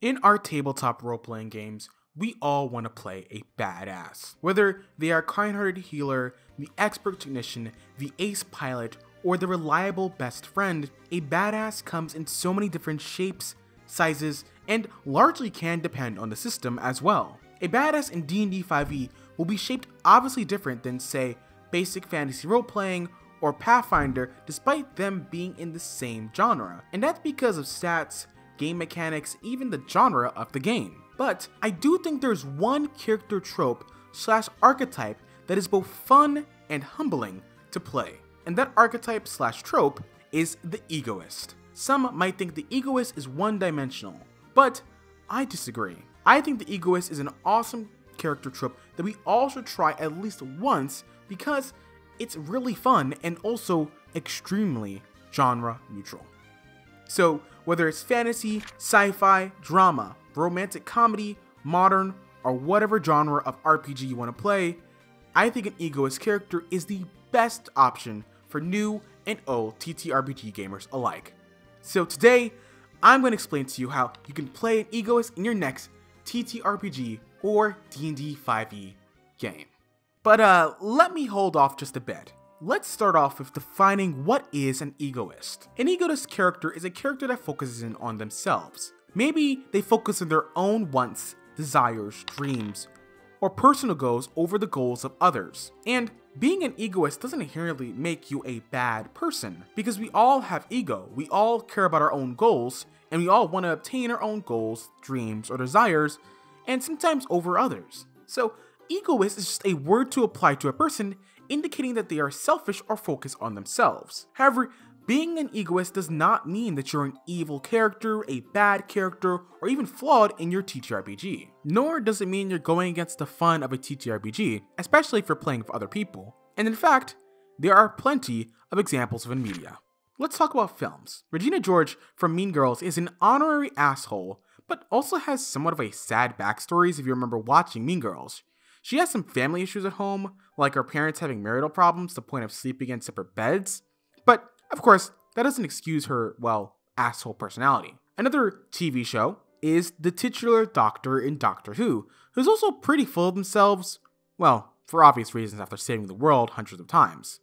In our tabletop role-playing games, we all want to play a badass. Whether they are kind-hearted healer, the expert technician, the ace pilot, or the reliable best friend, a badass comes in so many different shapes, sizes, and largely can depend on the system as well. A badass in D&D 5e will be shaped obviously different than, say, basic fantasy role-playing or Pathfinder, despite them being in the same genre. And that's because of stats, game mechanics, even the genre of the game. But I do think there's one character trope / archetype that is both fun and humbling to play. And that archetype / trope is the Egoist. Some might think the Egoist is one-dimensional, but I disagree. I think the Egoist is an awesome character trope that we all should try at least once because it's really fun and also extremely genre neutral. So whether it's fantasy, sci-fi, drama, romantic comedy, modern, or whatever genre of RPG you want to play, I think an Egoist character is the best option for new and old TTRPG gamers alike. So today, I'm going to explain to you how you can play an Egoist in your next TTRPG or D&D 5e game. But let me hold off just a bit. Let's start off with defining what is an Egoist. An Egoist character is a character that focuses in on themselves. Maybe they focus on their own wants, desires, dreams, or personal goals over the goals of others. And being an Egoist doesn't inherently make you a bad person, because we all have ego, we all care about our own goals, and we all want to obtain our own goals, dreams, or desires, and sometimes over others. So Egoist is just a word to apply to a person indicating that they are selfish or focused on themselves. However, being an Egoist does not mean that you're an evil character, a bad character, or even flawed in your TTRPG. Nor does it mean you're going against the fun of a TTRPG, especially if you're playing with other people. And in fact, there are plenty of examples of in media. Let's talk about films. Regina George from Mean Girls is an honorary asshole, but also has somewhat of a sad backstory if you remember watching Mean Girls. She has some family issues at home, like her parents having marital problems to the point of sleeping in separate beds. But, of course, that doesn't excuse her, well, asshole personality. Another TV show is the titular Doctor in Doctor Who, who's also pretty full of themselves, well, for obvious reasons after saving the world hundreds of times.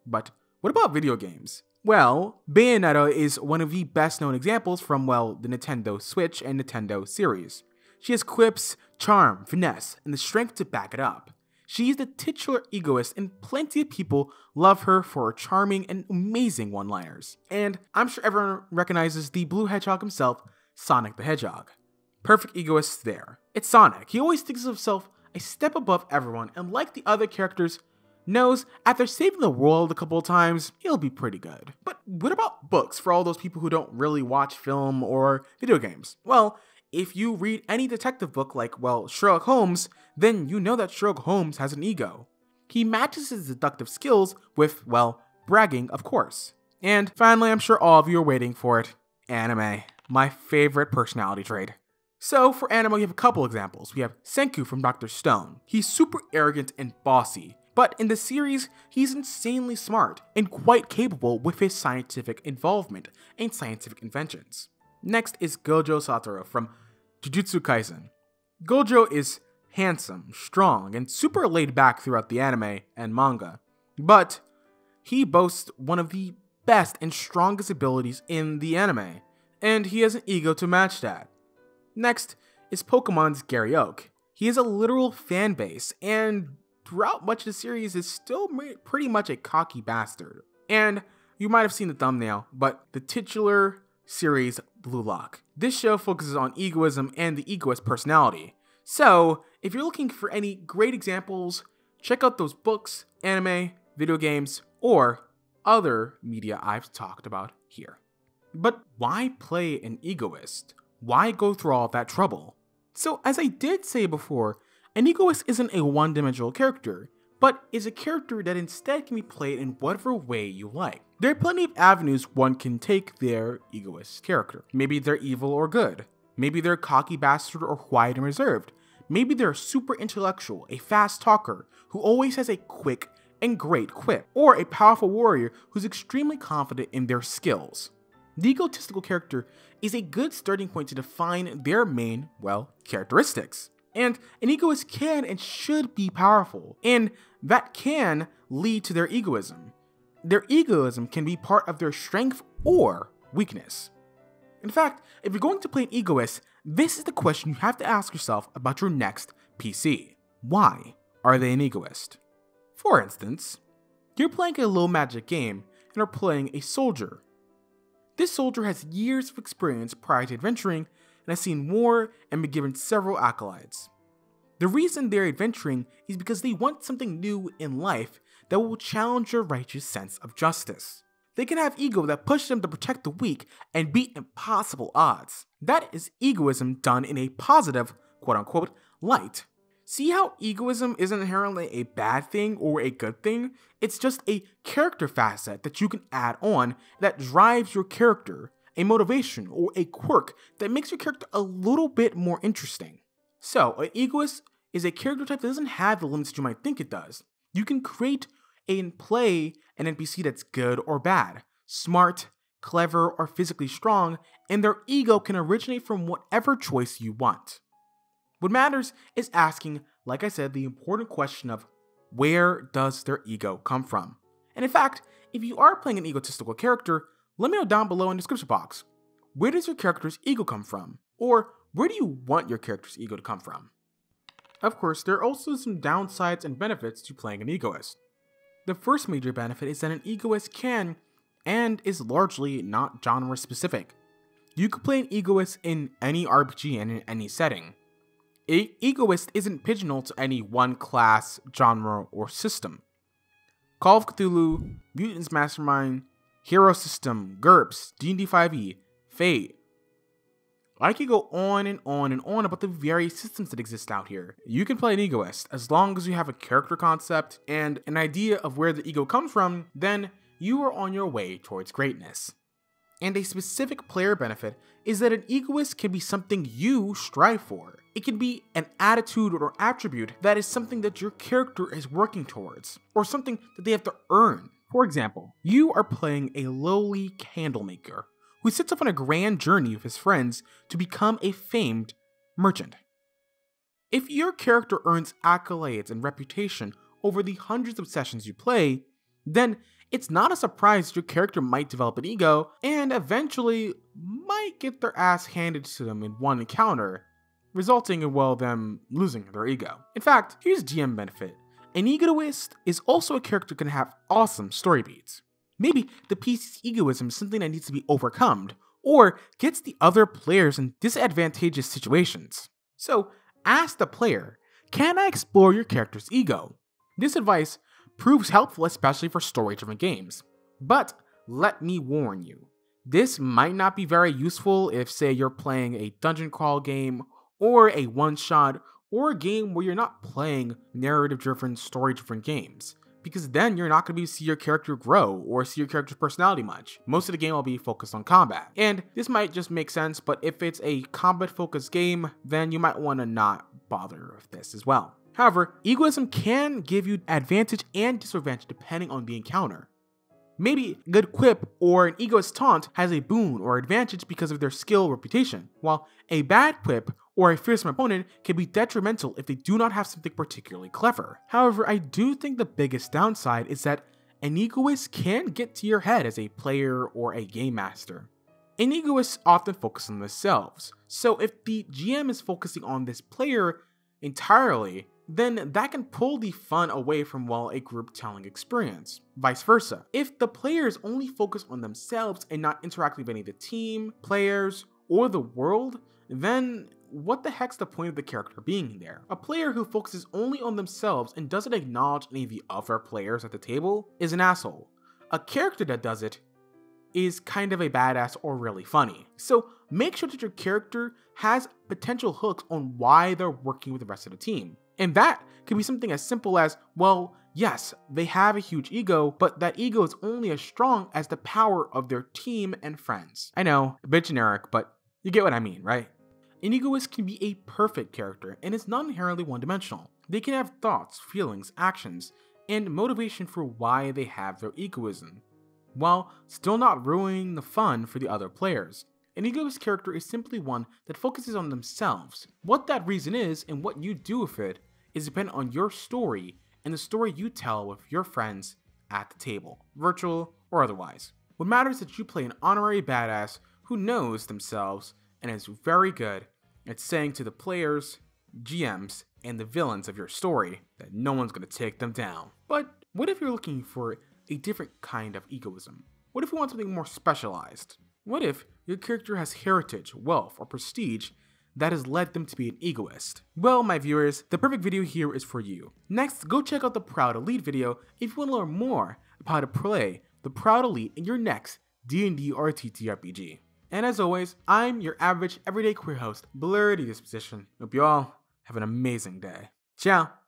But what about video games? Well, Bayonetta is one of the best known examples from, well, the Nintendo Switch and Nintendo series. She has quips, charm, finesse, and the strength to back it up. She is the titular Egoist, and plenty of people love her for her charming and amazing one-liners. And I'm sure everyone recognizes the blue hedgehog himself, Sonic the Hedgehog. Perfect Egoist there. It's Sonic. He always thinks of himself a step above everyone, and like the other characters, knows after saving the world a couple of times, he'll be pretty good. But what about books for all those people who don't really watch film or video games? Well, if you read any detective book like, well, Sherlock Holmes, then you know that Sherlock Holmes has an ego. He matches his deductive skills with, well, bragging, of course. And finally, I'm sure all of you are waiting for it, anime, my favorite personality trait. So for anime, we have a couple examples. We have Senku from Dr. Stone. He's super arrogant and bossy, but in the series, he's insanely smart and quite capable with his scientific involvement and scientific inventions. Next is Gojo Satoru from Jujutsu Kaisen. Gojo is handsome, strong, and super laid back throughout the anime and manga, but he boasts one of the best and strongest abilities in the anime, and he has an ego to match that. Next is Pokemon's Gary Oak. He has a literal fan base, and throughout much of the series is still pretty much a cocky bastard. And you might have seen the thumbnail, but the titular series Blue Lock. This show focuses on egoism and the Egoist personality. So, if you're looking for any great examples, check out those books, anime, video games, or other media I've talked about here. But why play an Egoist? Why go through all that trouble? So, as I did say before, an Egoist isn't a one-dimensional character, but is a character that instead can be played in whatever way you like. There are plenty of avenues one can take their Egoist character. Maybe they're evil or good. Maybe they're a cocky bastard or quiet and reserved. Maybe they're super intellectual, a fast talker, who always has a quick and great quip. Or a powerful warrior who's extremely confident in their skills. The egotistical character is a good starting point to define their main, characteristics. And an egoist can and should be powerful, and that can lead to their egoism. Their egoism can be part of their strength or weakness. In fact, if you're going to play an egoist, this is the question you have to ask yourself about your next PC. Why are they an egoist? For instance, you're playing a low magic game and are playing a soldier. This soldier has years of experience prior to adventuring and has seen war and been given several accolades. The reason they're adventuring is because they want something new in life that will challenge your righteous sense of justice. They can have ego that pushes them to protect the weak and beat impossible odds. That is egoism done in a positive, quote-unquote, light. See how egoism isn't inherently a bad thing or a good thing? It's just a character facet that you can add on that drives your character, a motivation or a quirk that makes your character a little bit more interesting. So, an egoist is a character type that doesn't have the limits you might think it does. You can create and play an NPC that's good or bad, smart, clever, or physically strong, and their ego can originate from whatever choice you want. What matters is asking, like I said, the important question of where does their ego come from? And in fact, if you are playing an egotistical character, let me know down below in the description box. Where does your character's ego come from? Or where do you want your character's ego to come from? Of course, there are also some downsides and benefits to playing an egoist. The first major benefit is that an egoist can and is largely not genre specific. You could play an egoist in any RPG and in any setting. An egoist isn't pigeonholed to any one class, genre, or system. Call of Cthulhu, Mutants Mastermind, Hero System, GURPS, D&D 5e, Fate. I could go on and on and on about the various systems that exist out here. You can play an egoist as long as you have a character concept and an idea of where the ego comes from, then you are on your way towards greatness. And a specific player benefit is that an egoist can be something you strive for. It can be an attitude or attribute that is something that your character is working towards, or something that they have to earn. For example, you are playing a lowly candle maker who sets off on a grand journey with his friends to become a famed merchant. If your character earns accolades and reputation over the hundreds of sessions you play, then it's not a surprise your character might develop an ego and eventually might get their ass handed to them in one encounter, resulting in, them losing their ego. In fact, here's GM benefit. An egoist is also a character who can have awesome story beats. Maybe the PC's egoism is something that needs to be overcome, or gets the other players in disadvantageous situations. So, ask the player, can I explore your character's ego? This advice proves helpful especially for story-driven games. But let me warn you, this might not be very useful if, say, you're playing a dungeon crawl game, or a one-shot, or a game where you're not playing narrative-driven, story-driven games, because then you're not going to be able to see your character grow or see your character's personality much. Most of the game will be focused on combat. And this might just make sense, but if it's a combat-focused game, then you might want to not bother with this as well. However, egoism can give you advantage and disadvantage depending on the encounter. Maybe a good quip or an egoist taunt has a boon or advantage because of their skill or reputation, while a bad quip or a fearsome opponent can be detrimental if they do not have something particularly clever. However, I do think the biggest downside is that an egoist can get to your head as a player or a game master. An egoist often focuses on themselves, so if the GM is focusing on this player entirely, then that can pull the fun away from, a group telling experience. Vice versa. If the players only focus on themselves and not interacting with any of the team, players, or the world, then what the heck's the point of the character being there? A player who focuses only on themselves and doesn't acknowledge any of the other players at the table is an asshole. A character that does it is kind of a badass or really funny. So make sure that your character has potential hooks on why they're working with the rest of the team. And that could be something as simple as, yes, they have a huge ego, but that ego is only as strong as the power of their team and friends. I know, a bit generic, but you get what I mean, right? An egoist can be a perfect character and is not inherently one-dimensional. They can have thoughts, feelings, actions, and motivation for why they have their egoism. while still not ruining the fun for the other players. An egoist character is simply one that focuses on themselves. What that reason is and what you do with it is dependent on your story and the story you tell with your friends at the table, virtual or otherwise. What matters is that you play an honorary badass who knows themselves and is very good at saying to the players, GMs, and the villains of your story that no one's going to take them down. But what if you're looking for a different kind of egoism? What if you want something more specialized? What if your character has heritage, wealth, or prestige that has led them to be an egoist? Well, my viewers, the perfect video here is for you. Next, go check out the Proud Elite video if you want to learn more about how to play the Proud Elite in your next D&D or TTRPG. And as always, I'm your average, everyday queer host, Blurry Disposition. Hope you all have an amazing day. Ciao!